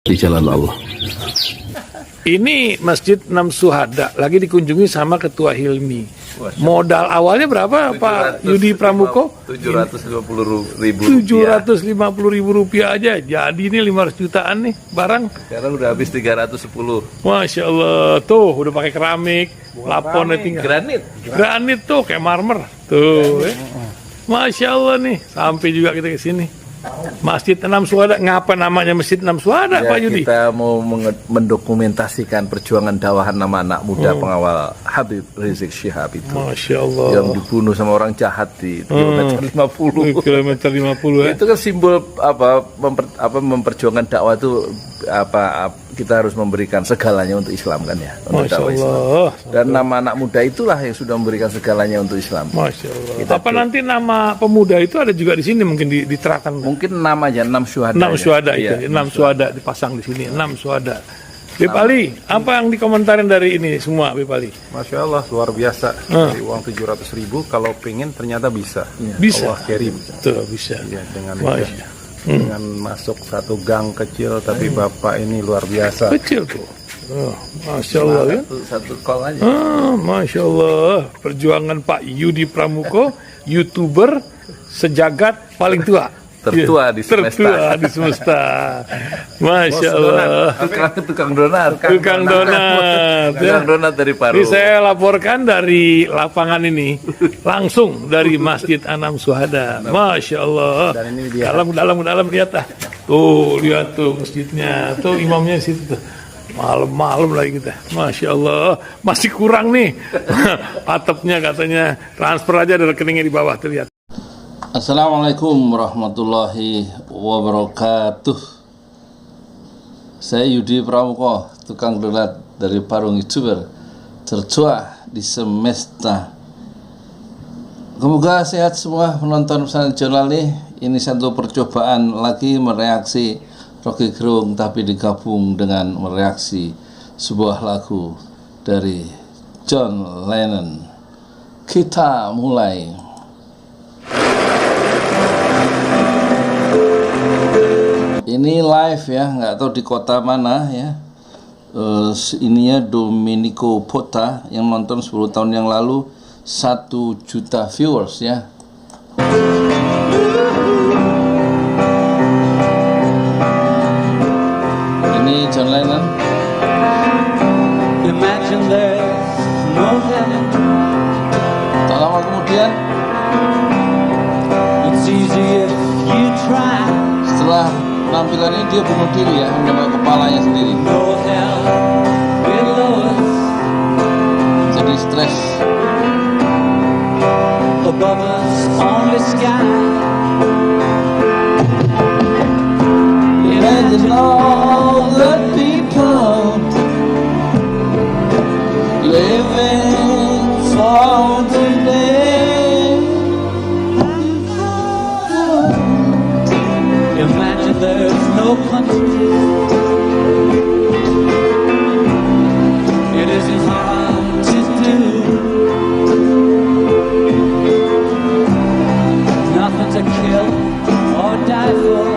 di jalan Allah. Ini Masjid Enam Syuhada lagi dikunjungi sama Ketua Hilmi. Modal awalnya berapa Pak Yudi Pramuko? 750.000 rupiah aja. Jadi ini 500 jutaan nih barang. Sekarang udah habis 310. Masya Allah, tuh udah pakai keramik, laponnya tinggal. Granit tuh kayak marmer. Tuh, Masya Allah nih, sampai juga kita ke sini. Masjid Enam Syuhada, ngapa namanya Masjid Enam Syuhada, Ya, Pak Yudi? kita mau mendokumentasikan perjuangan dakwah nama anak muda pengawal Habib Rizik Syihab itu. Masya Allah. Yang dibunuh sama orang jahat di kilometer 50. Kilometer 50 ya. Itu kan simbol memperjuangkan dakwah itu kita harus memberikan segalanya untuk Islam kan ya, untuk Masya dakwah Islam. Allah. Dan nama anak muda itulah yang sudah memberikan segalanya untuk Islam. Masya Allah. Apa nanti nama pemuda itu ada juga di sini mungkin diterapkan? Mungkin namanya Enam Syuhada. Enam Syuhada itu, Iya, Enam Syuhada dipasang di sini, Enam Syuhada. Bipali, apa yang dikomentarin dari ini semua, Bipali? Masya Allah, luar biasa. Dari uang 700.000, kalau pengen ternyata bisa. Bisa. Allah kirim. Tuh, bisa. Ya, dengan Masya. masuk satu gang kecil, tapi Bapak ini luar biasa. Kecil tuh. Oh, Masya Allah ya. Satu call aja. Masya Allah. Perjuangan Pak Yudi Pramuko, YouTuber sejagat paling tua. Tertua di semesta. Tertua di semesta. Masya Allah. Tukang donat. Tukang donat. Tukang donat dari Paru. Ini saya laporkan dari lapangan ini, langsung dari Masjid Enam Syuhada. Masya Allah. Dan ini dia. Dalam lihat ah. Tuh lihat tuh masjidnya, tuh imamnya di situ tuh. Malam-malam lagi kita, Masya Allah, masih kurang nih. Atapnya katanya transfer aja dari rekeningnya di bawah terlihat. Assalamualaikum warahmatullahi wabarakatuh. Saya Yudi Pramuko, tukang donat dari Parung YouTuber tertua di semesta. Semoga sehat semua penonton pesan jurnal nih. Ini satu percobaan lagi mereaksi Rocky Gerung, tapi digabung dengan mereaksi sebuah lagu dari John Lennon. Kita mulai. Ini live ya, nggak tahu di kota mana ya. Ininya Domenico Pota yang nonton 10 tahun yang lalu, 1 juta viewers ya. Ini John Lennon. Imagine there's no heaven. Tak lama kemudian, It's easy if you try. setelah penampilan ini dia bunuh diri ya, menembak kepalanya sendiri. No hell below us. Jadi stres. Above us only sky. Imagine all the people living for today. Imagine there's no country. It isn't hard to do. Nothing to kill or die for.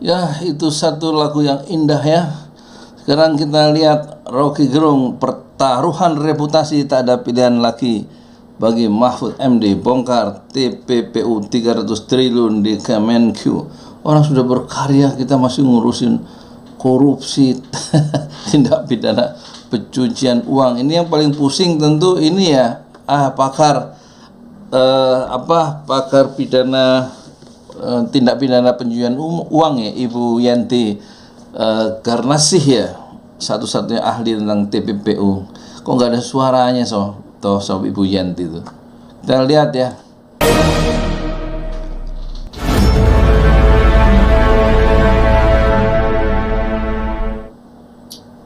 Ya, itu satu lagu yang indah ya. Sekarang kita lihat Rocky Gerung, pertaruhan reputasi tak ada pilihan lagi bagi Mahfud MD, bongkar TPPU 300 triliun di Kemenq. Orang sudah berkarya, kita masih ngurusin korupsi, tindak pidana pencucian uang. Ini yang paling pusing tentu ini ya, pakar pakar pidana tindak pidana pencucian uang ya, Ibu Yanti Garnasih ya, satu-satunya ahli tentang TPPU. Kok nggak ada suaranya sob Ibu Yanti itu? Kita lihat ya.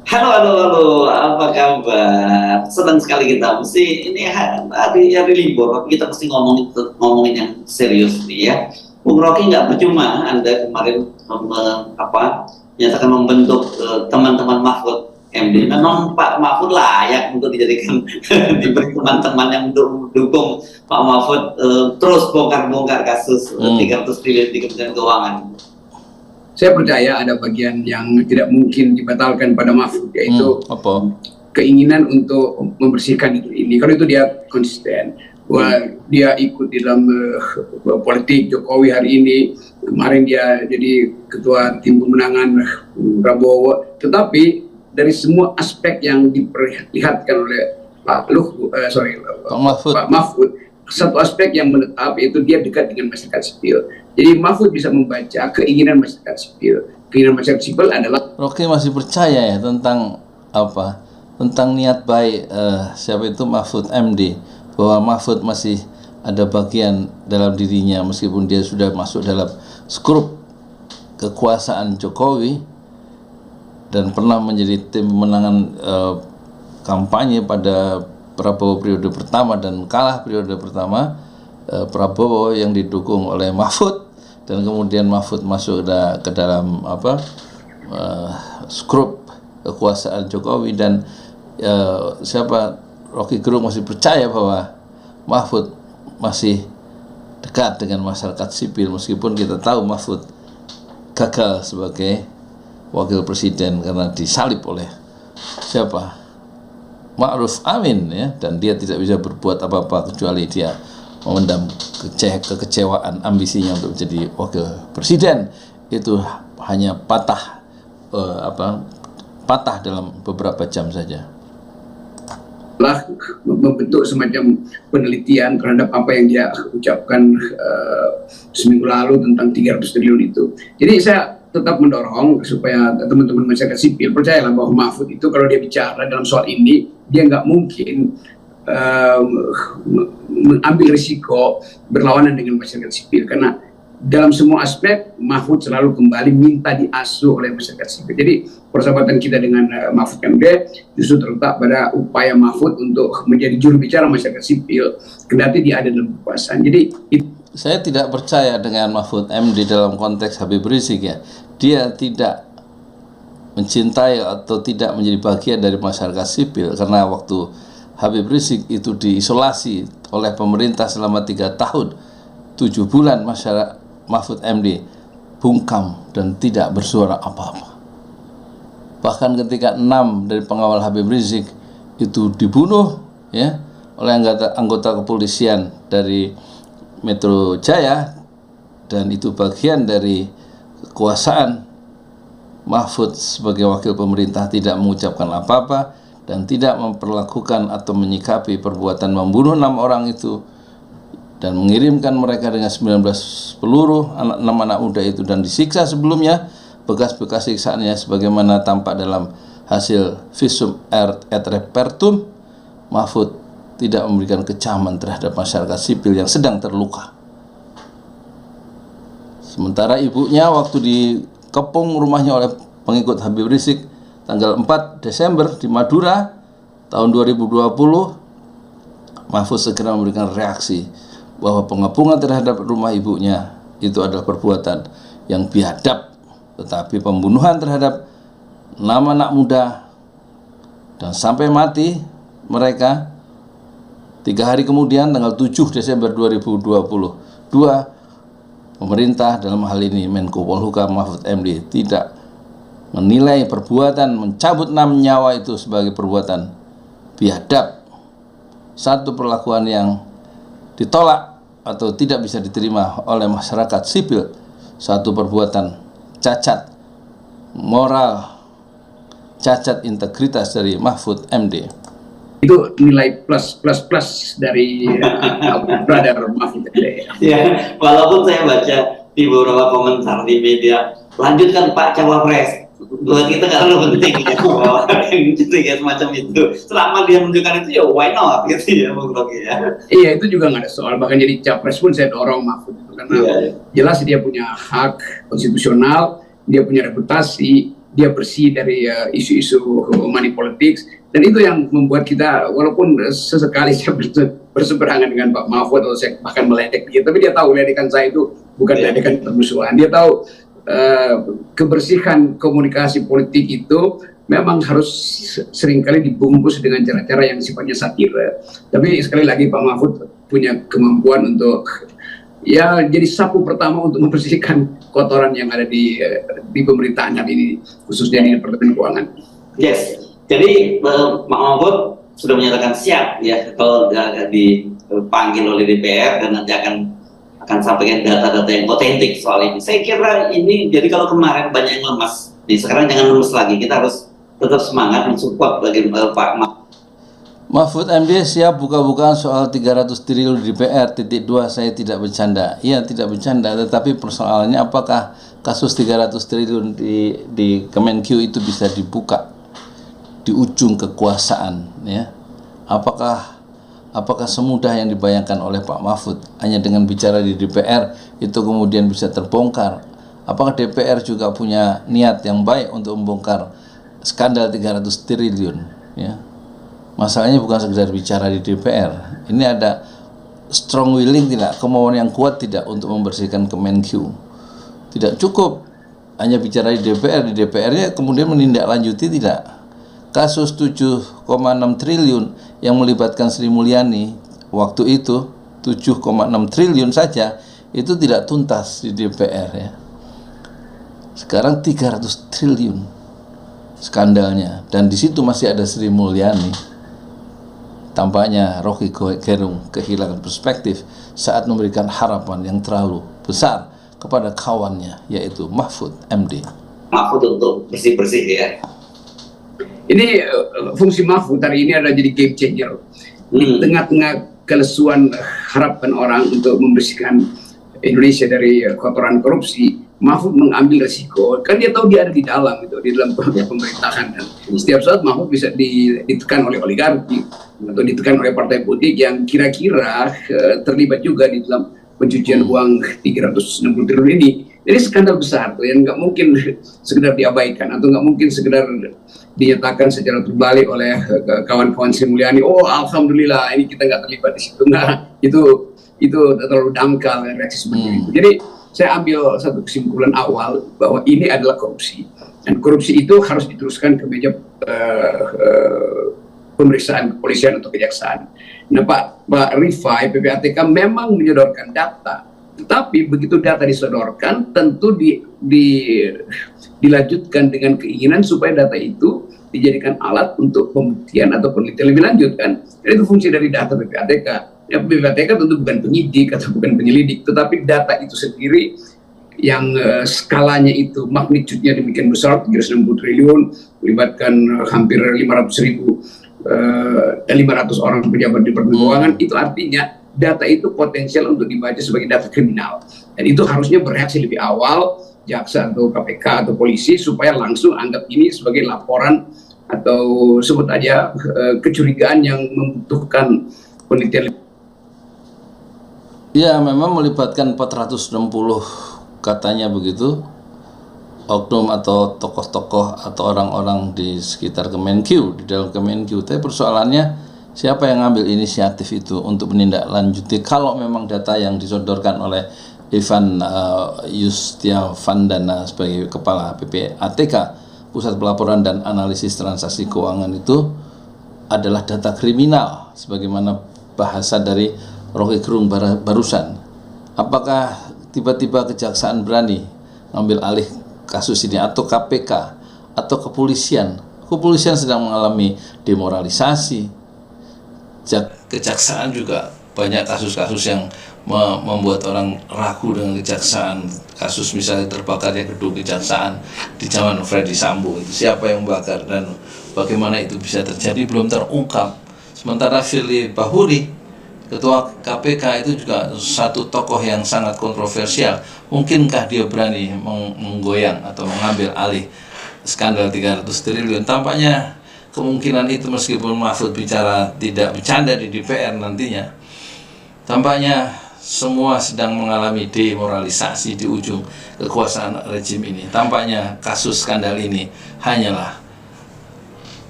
Halo, apa kabar? Senang sekali kita. Mesti ini hari libur, kita mesti ngomongin yang serius nih ya. Bung Rocky nggak percuma Anda kemarin menyatakan membentuk teman-teman Mahfud MD. Memang Pak Mahfud layak untuk dijadikan diberi teman-teman yang mendukung Pak Mahfud terus bongkar-bongkar kasus 300 triliun di Kementerian Keuangan. Saya percaya ada bagian yang tidak mungkin dibatalkan pada Mahfud, yaitu keinginan untuk membersihkan ini. Kalau itu dia konsisten, bahwa dia ikut di dalam politik Jokowi hari ini, kemarin dia jadi ketua tim pemenangan Prabowo, tetapi dari semua aspek yang diperlihatkan oleh Pak Mahfud, satu aspek yang menetap yaitu dia dekat dengan masyarakat sipil. Jadi Mahfud bisa membaca keinginan masyarakat sipil. Keinginan masyarakat sipil adalah Rocky masih percaya ya tentang tentang niat baik siapa itu Mahfud MD, bahwa Mahfud masih ada bagian dalam dirinya meskipun dia sudah masuk dalam skrup kekuasaan Jokowi dan pernah menjadi tim pemenangan kampanye pada Prabowo periode pertama dan kalah periode pertama. Prabowo yang didukung oleh Mahfud, dan kemudian Mahfud masuk ke dalam skrup kekuasaan Jokowi, dan Rocky Gerung masih percaya bahwa Mahfud masih dekat dengan masyarakat sipil, meskipun kita tahu Mahfud gagal sebagai wakil presiden karena disalib oleh Ma'ruf Amin ya, dan dia tidak bisa berbuat apa-apa kecuali dia memendam kekecewaan ambisinya untuk menjadi wakil presiden. Itu hanya patah dalam beberapa jam saja. Membentuk semacam penelitian terhadap apa yang dia ucapkan seminggu lalu tentang 300 triliun itu. Jadi saya tetap mendorong supaya teman-teman masyarakat sipil percayalah bahwa Mahfud itu kalau dia bicara dalam soal ini, dia nggak mungkin mengambil risiko berlawanan dengan masyarakat sipil, karena dalam semua aspek Mahfud selalu kembali minta diasuh oleh masyarakat sipil. Jadi persahabatan kita dengan Mahfud MD justru terletak pada upaya Mahfud untuk menjadi juru bicara masyarakat sipil kendati dia ada dalam kekuasaan. Jadi saya tidak percaya dengan Mahfud MD dalam konteks Habib Rizik ya. Dia tidak mencintai atau tidak menjadi bagian dari masyarakat sipil, karena waktu Habib Rizik itu diisolasi oleh pemerintah selama 3 tahun 7 bulan, masyarakat Mahfud MD bungkam dan tidak bersuara apa-apa. Bahkan ketika 6 dari pengawal Habib Rizik itu dibunuh ya oleh anggota kepolisian dari Metro Jaya, dan itu bagian dari kekuasaan, Mahfud sebagai wakil pemerintah tidak mengucapkan apa-apa dan tidak memperlakukan atau menyikapi perbuatan membunuh 6 orang itu dan mengirimkan mereka dengan 19 peluru 6 anak muda itu, dan disiksa sebelumnya, bekas-bekas siksaannya sebagaimana tampak dalam hasil visum et repertum. Mahfud tidak memberikan kecaman terhadap masyarakat sipil yang sedang terluka. Sementara ibunya waktu dikepung rumahnya oleh pengikut Habib Rizik tanggal 4 Desember di Madura tahun 2020, Mahfud segera memberikan reaksi bahwa pengepungan terhadap rumah ibunya itu adalah perbuatan yang biadab, tetapi pembunuhan terhadap 6 anak muda dan sampai mati mereka 3 hari kemudian tanggal 7 Desember 2022 pemerintah dalam hal ini Menko Polhukam Mahfud MD tidak menilai perbuatan mencabut 6 nyawa itu sebagai perbuatan biadab, satu perlakuan yang ditolak atau tidak bisa diterima oleh masyarakat sipil, satu perbuatan cacat moral, cacat integritas dari Mahfud MD. Itu nilai plus dari brother Mahfud MD. Ya, walaupun saya baca di beberapa komentar di media, lanjutkan Pak Cawapres, buat kita nggak terlalu penting ya, bahwa gitu ya, semacam itu. Selama dia menunjukkan itu ya why not gitu ya, Bung Rocky ya. Iya, itu juga nggak ada soal. Bahkan jadi capres pun saya dorong Mahfud itu karena jelas dia punya hak konstitusional, dia punya reputasi, dia bersih dari isu-isu money politics, dan itu yang membuat kita, walaupun sesekali saya berseberangan dengan Pak Mahfud atau saya bahkan meledek dia, tapi dia tahu ledekan saya itu bukan ledekan permusuhan. Dia tahu kebersihan komunikasi politik itu memang harus seringkali dibungkus dengan cara-cara yang sifatnya satir. Tapi sekali lagi Pak Mahfud punya kemampuan untuk ya jadi sapu pertama untuk membersihkan kotoran yang ada di pemerintahan hari ini, khususnya di Departemen Keuangan. Yes, jadi Pak Mahfud sudah menyatakan siap ya kalau dipanggil oleh DPR dan nanti akan sampaikan data-data yang otentik soal ini. Saya kira ini, jadi kalau kemarin banyak yang lemas, sekarang jangan lemas lagi, kita harus tetap semangat mensupport bagi Pak Mahfud MD siap buka-bukaan soal 300 triliun di DPR, titik 2, saya tidak bercanda. Iya, tidak bercanda, tetapi persoalannya apakah kasus 300 triliun di Kemenkeu itu bisa dibuka di ujung kekuasaan, ya? Apakah semudah yang dibayangkan oleh Pak Mahfud hanya dengan bicara di DPR itu kemudian bisa terbongkar? Apakah DPR juga punya niat yang baik untuk membongkar skandal 300 triliun, ya? Masalahnya bukan sekedar bicara di DPR. Ini ada strong willing tidak, kemauan yang kuat tidak untuk membersihkan Kemenkeu. Tidak cukup hanya bicara di DPR, di DPR-nya kemudian menindaklanjuti tidak. Kasus 7,6 triliun yang melibatkan Sri Mulyani waktu itu 7,6 triliun saja itu tidak tuntas di DPR, ya. Sekarang 300 triliun skandalnya, dan di situ masih ada Sri Mulyani. Tampaknya Rocky Gerung kehilangan perspektif saat memberikan harapan yang terlalu besar kepada kawannya, yaitu Mahfud MD. Mahfud untuk bersih-bersih ya. Ini fungsi Mahfud hari ini adalah jadi game changer. Di tengah-tengah kelesuan harapan orang untuk membersihkan Indonesia dari kotoran korupsi, Mahfud mengambil resiko. Kan dia tahu dia ada di dalam pemerintahan. Dan setiap saat Mahfud bisa ditekan oleh oligarki atau ditekan oleh partai politik yang kira-kira terlibat juga di dalam pencucian uang 360 triliun ini. Jadi skandal besar tuh yang nggak mungkin sekedar diabaikan atau nggak mungkin sekedar dinyatakan secara terbalik oleh kawan-kawan Sri Mulyani. Oh, alhamdulillah ini kita nggak terlibat di situ. Nah, itu terlalu dangkal reaksi seperti itu. Jadi saya ambil satu kesimpulan awal bahwa ini adalah korupsi, dan korupsi itu harus diteruskan ke meja pemeriksaan kepolisian atau kejaksaan. Nah, Pak Rifai PPATK memang menyodorkan data, tetapi begitu data disodorkan tentu dilanjutkan dengan keinginan supaya data itu dijadikan alat untuk pembuktian atau penelitian lebih lanjut, kan. Dan itu fungsi dari data PPATK. Ya, PPATK tentu bukan penyidik atau bukan penyelidik, tetapi data itu sendiri yang skalanya itu magnitudenya demikian besar, 360 triliun, melibatkan hampir 500 orang pejabat di Departemen Keuangan, itu artinya data itu potensial untuk dibaca sebagai data kriminal, dan itu harusnya bereaksi lebih awal jaksa atau KPK atau polisi supaya langsung anggap ini sebagai laporan atau sebut aja kecurigaan yang membutuhkan penelitian. Ya, memang melibatkan 460 katanya begitu oknum atau tokoh-tokoh atau orang-orang di sekitar Kemenkeu, di dalam Kemenkeu. Tapi persoalannya siapa yang ngambil inisiatif itu untuk menindaklanjuti kalau memang data yang disodorkan oleh Ivan Yustiavandana sebagai kepala PPATK, Pusat Pelaporan dan Analisis Transaksi Keuangan, itu adalah data kriminal sebagaimana bahasa dari Rocky Gerung barusan. Apakah tiba-tiba kejaksaan berani ngambil alih kasus ini, atau KPK atau kepolisian sedang mengalami demoralisasi. Kejaksaan juga banyak kasus-kasus yang membuat orang ragu dengan kejaksaan. Kasus misalnya terbakarnya gedung kejaksaan di zaman Freddy Sambo, itu siapa yang membakar dan bagaimana itu bisa terjadi belum terungkap. Sementara Firly Bahuri, ketua KPK, itu juga satu tokoh yang sangat kontroversial. Mungkinkah dia berani menggoyang atau mengambil alih skandal 300 triliun? Tampaknya kemungkinan itu, meskipun Mahfud bicara tidak bercanda di DPR nantinya, tampaknya semua sedang mengalami demoralisasi di ujung kekuasaan rejim ini. Tampaknya kasus skandal ini hanyalah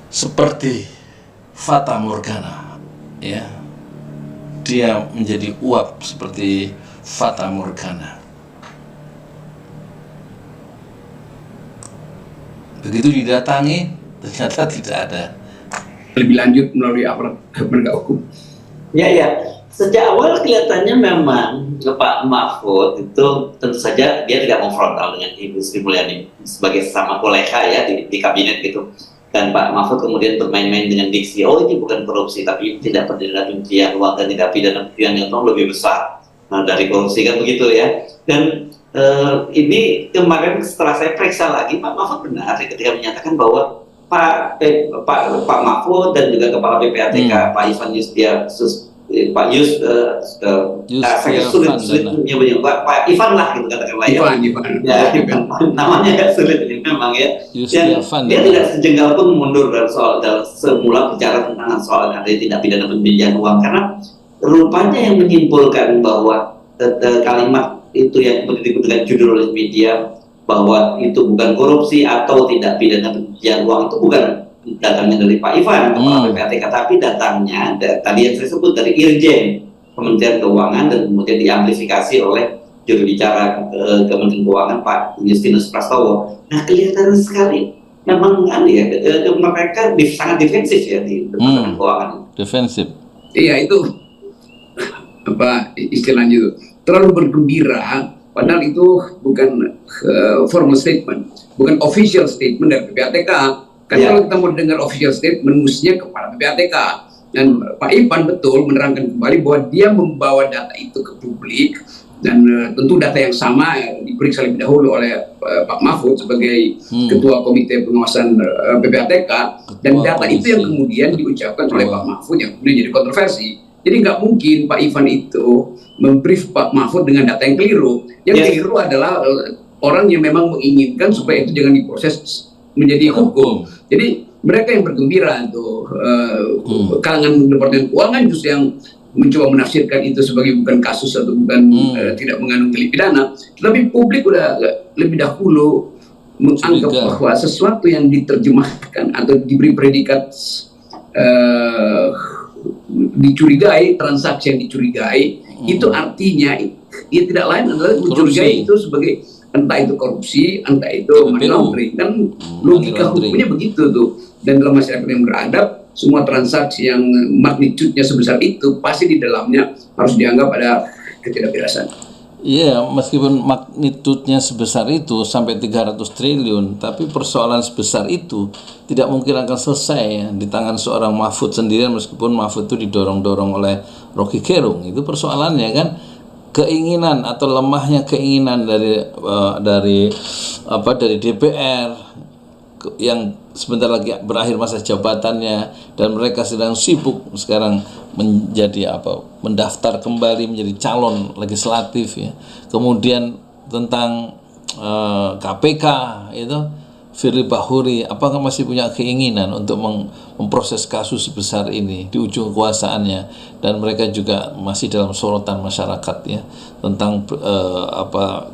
seperti fata morgana, ya. Dia menjadi uap seperti fata morgana. Begitu didatangi, ternyata tidak ada. Lebih lanjut melalui aparat penegak hukum. Ya. Sejak awal kelihatannya memang Pak Mahfud itu tentu saja dia tidak mau frontal dengan Ibu Sri Mulyani sebagai sesama kolega ya di kabinet gitu. Dan Pak Mahfud kemudian bermain-main dengan diksi, oh ini bukan korupsi tapi tidak pidana pencucian uang dan tidak pidana pencucian uang lebih besar dari korupsi, kan begitu ya. Dan ini kemarin setelah saya periksa lagi, Pak Mahfud benar ketika menyatakan bahwa Pak Mahfud dan juga Kepala PPATK Pak Ivan Yustiasus, Pak Yus, saya sulit menyebutnya Pak Ivan lah gitu katakanlah ya. Ivan. Namanya agak sulit ini memang ya. Dan dia tidak sejengkal pun mundur dari semula bicara tentang soal ada tindak pidana pencucian uang, karena rupanya yang menyimpulkan bahwa kalimat itu yang diberikan judul oleh media bahwa itu bukan korupsi atau tidak pidana pencucian uang itu bukan datangnya dari Pak Ivan, Kepala PPATK, tapi datangnya tadi yang saya sebut dari Irjen Kementerian Keuangan dan kemudian diamplifikasi oleh juru bicara Kementerian Keuangan Pak Justinus Prastowo. Nah, kelihatan sekali memang mereka sangat defensif ya di Kementerian Keuangan. Defensif. Iya, itu apa istilahnya itu, terlalu bergembira, padahal itu bukan formal statement, bukan official statement dari PPATK. Karena kalau kita mau dengar official statement, mestinya kepada PPATK. Dan Pak Ivan betul menerangkan kembali bahwa dia membawa data itu ke publik, dan tentu data yang sama diperiksa lebih dahulu oleh Pak Mahfud sebagai Ketua Komite Pengawasan PPATK, dan data itu yang kemudian diucapkan oleh Pak Mahfud yang kemudian jadi kontroversi. Jadi nggak mungkin Pak Ivan itu membrief Pak Mahfud dengan data yang keliru. Yang keliru adalah orang yang memang menginginkan supaya itu jangan diproses menjadi hukum. Jadi mereka yang bergembira tuh kalangan Departemen Keuangan justru yang mencoba menafsirkan itu sebagai bukan kasus atau bukan tidak mengandung delik pidana. Tetapi publik udah lebih dahulu menganggap bahwa sesuatu yang diterjemahkan atau diberi predikat dicurigai, transaksi yang dicurigai, itu artinya ya tidak lain adalah mencurigai itu sebagai entah itu korupsi, entah itu money laundering. Kan logika hukumnya begitu tuh. Dan dalam masyarakat yang beradab, semua transaksi yang magnitudenya sebesar itu pasti di dalamnya harus dianggap ada ketidakberasan. Iya, meskipun magnitudenya sebesar itu sampai 300 triliun, tapi persoalan sebesar itu tidak mungkin akan selesai ya, di tangan seorang Mahfud sendirian, meskipun Mahfud itu didorong-dorong oleh Rocky Gerung. Itu persoalannya kan, keinginan atau lemahnya keinginan dari DPR yang sebentar lagi berakhir masa jabatannya, dan mereka sedang sibuk sekarang mendaftar kembali menjadi calon legislatif ya. Kemudian tentang KPK itu, Firly Bahuri apakah masih punya keinginan untuk memproses kasus sebesar ini di ujung kekuasaannya, dan mereka juga masih dalam sorotan masyarakat ya tentang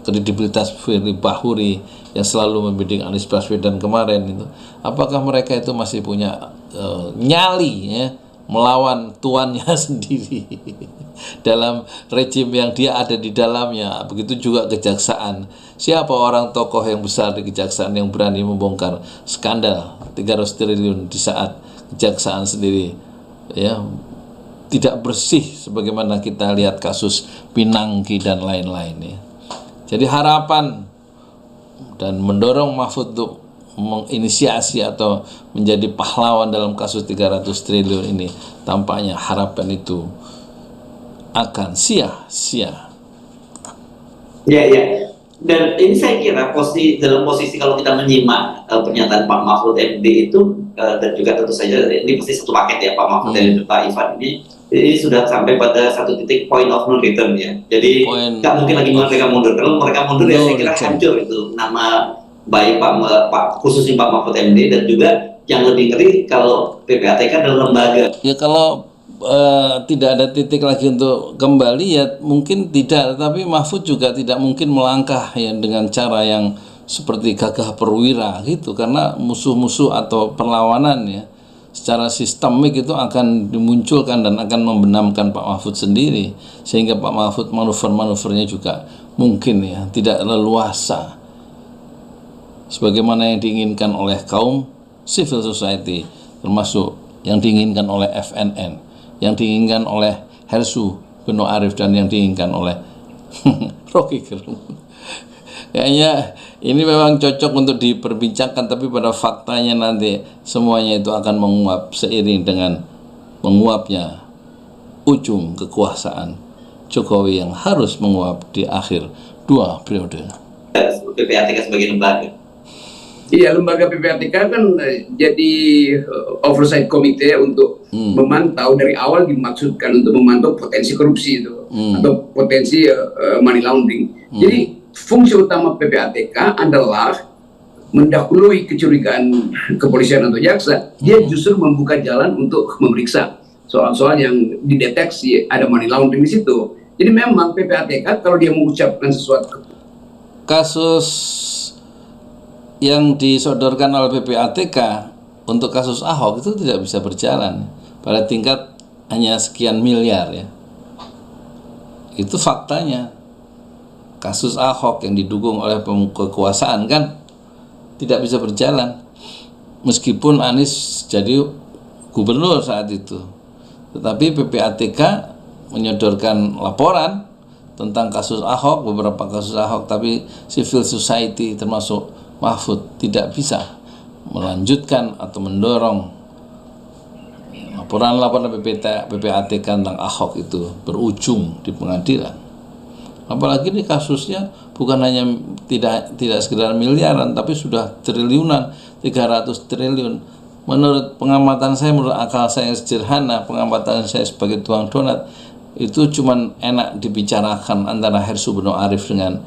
kredibilitas Firly Bahuri yang selalu membidik Anies Baswedan kemarin itu. Apakah mereka itu masih punya nyali ya melawan tuannya sendiri dalam rejim yang dia ada di dalamnya? Begitu juga kejaksaan. Siapa orang tokoh yang besar di kejaksaan yang berani membongkar skandal 300 triliun di saat kejaksaan sendiri ya tidak bersih, sebagaimana kita lihat kasus Pinangki dan lain-lain ya. Jadi harapan dan mendorong Mahfud untuk menginisiasi atau menjadi pahlawan dalam kasus 300 triliun ini, tampaknya harapan itu akan sia-sia. Ya. Dan ini saya kira dalam posisi kalau kita menyimak pernyataan Pak Mahfud MD itu dan juga tentu saja ini pasti satu paket ya Pak Mahfud dan Pak Ivan ini sudah sampai pada satu titik point of no return ya. Jadi nggak mungkin lagi mereka mundur. Kalau mereka mundur ya saya kira hancur itu nama baik Pak khususnya Pak Mahfud MD, dan juga yang lebih ngeri kalau PPATK adalah lembaga. Ya kalau tidak ada titik lagi untuk kembali ya mungkin tidak, tapi Mahfud juga tidak mungkin melangkah ya dengan cara yang seperti Gagah Perwira gitu, karena musuh-musuh atau perlawanan ya secara sistemik itu akan dimunculkan dan akan membenamkan Pak Mahfud sendiri, sehingga Pak Mahfud manuver-manuvernya juga mungkin ya tidak leluasa sebagaimana yang diinginkan oleh kaum civil society, termasuk yang diinginkan oleh FNN, yang diinginkan oleh Hersu Beno Arif, dan yang diinginkan oleh Rocky Gerung. Kayaknya ini memang cocok untuk diperbincangkan, tapi pada faktanya nanti semuanya itu akan menguap seiring dengan menguapnya ujung kekuasaan Jokowi yang harus menguap di akhir 2 periode. PPATK sebagai lembaga. Iya, lembaga PPATK kan jadi oversight committee untuk memantau, dari awal dimaksudkan untuk memantau potensi korupsi itu atau potensi money laundering. Jadi fungsi utama PPATK adalah mendahului kecurigaan kepolisian atau jaksa. Dia justru membuka jalan untuk memeriksa soal-soal yang dideteksi ada money laundering di situ. Jadi memang PPATK kalau dia mengucapkan sesuatu, kasus yang disodorkan oleh PPATK untuk kasus Ahok itu tidak bisa berjalan pada tingkat hanya sekian miliar ya. Itu faktanya. Kasus Ahok yang didukung oleh kekuasaan kan tidak bisa berjalan meskipun Anies jadi gubernur saat itu. Tetapi PPATK menyodorkan laporan tentang kasus Ahok, beberapa kasus Ahok, tapi civil society termasuk Mahfud tidak bisa melanjutkan atau mendorong laporan-laporan PPATK tentang Ahok itu berujung di pengadilan. Apalagi ini kasusnya bukan hanya tidak sekedar miliaran, tapi sudah triliunan, 300 triliun. Menurut pengamatan saya, menurut akal saya sederhana, pengamatan saya sebagai tukang donat, itu cuman enak dibicarakan antara Hersu Beno Arif dengan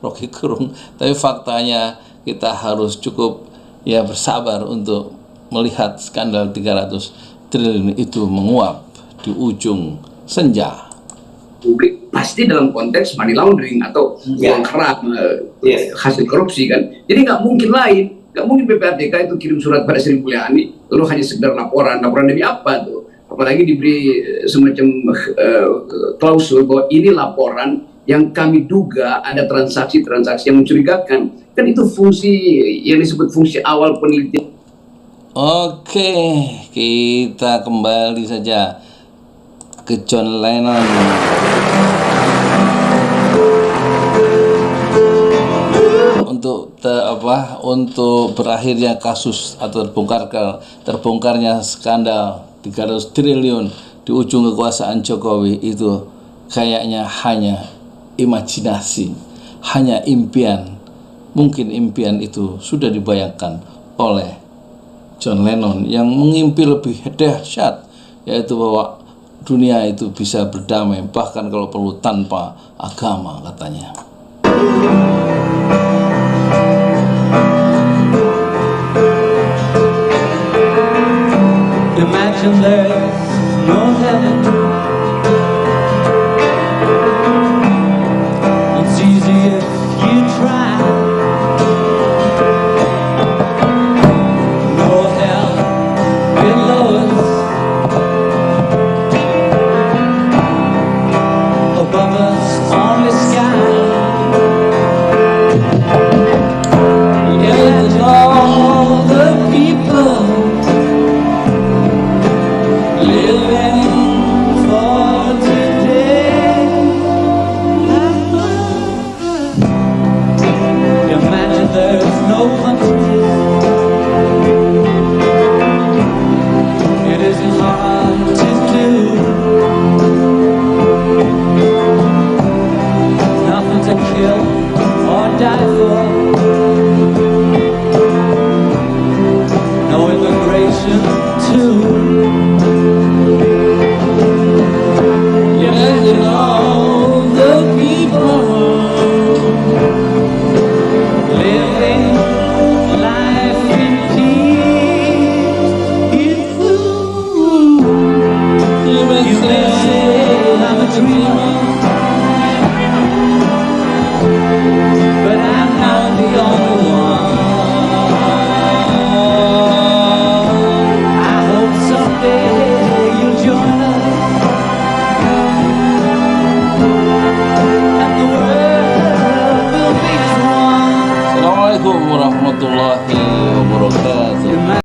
Rocky Gerung, tapi faktanya kita harus cukup ya bersabar untuk melihat skandal 300 triliun itu menguap di ujung senja. Publik pasti dalam konteks money laundering atau uang haram hasil korupsi kan. Jadi nggak mungkin PPATK itu kirim surat pada Sri Mulyani lalu hanya sekedar laporan demi apa tuh? Apalagi diberi semacam klausul bahwa ini laporan yang kami duga ada transaksi-transaksi yang mencurigakan. Kan itu fungsi yang disebut fungsi awal penelitian. Oke, kita kembali saja ke John Lennon. Untuk berakhirnya kasus atau terbongkarnya skandal 300 triliun di ujung kekuasaan Jokowi itu kayaknya hanya imajinasi, hanya impian. Mungkin impian itu sudah dibayangkan oleh John Lennon yang mengimpi lebih dahsyat, yaitu bahwa dunia itu bisa berdamai, bahkan kalau perlu tanpa agama katanya. Imagine there's no heaven. It's easy if you try. No hell below us. Above us only sky. Yeah, and all the people living for today. Assalamualaikum warahmatullahi wabarakatuh.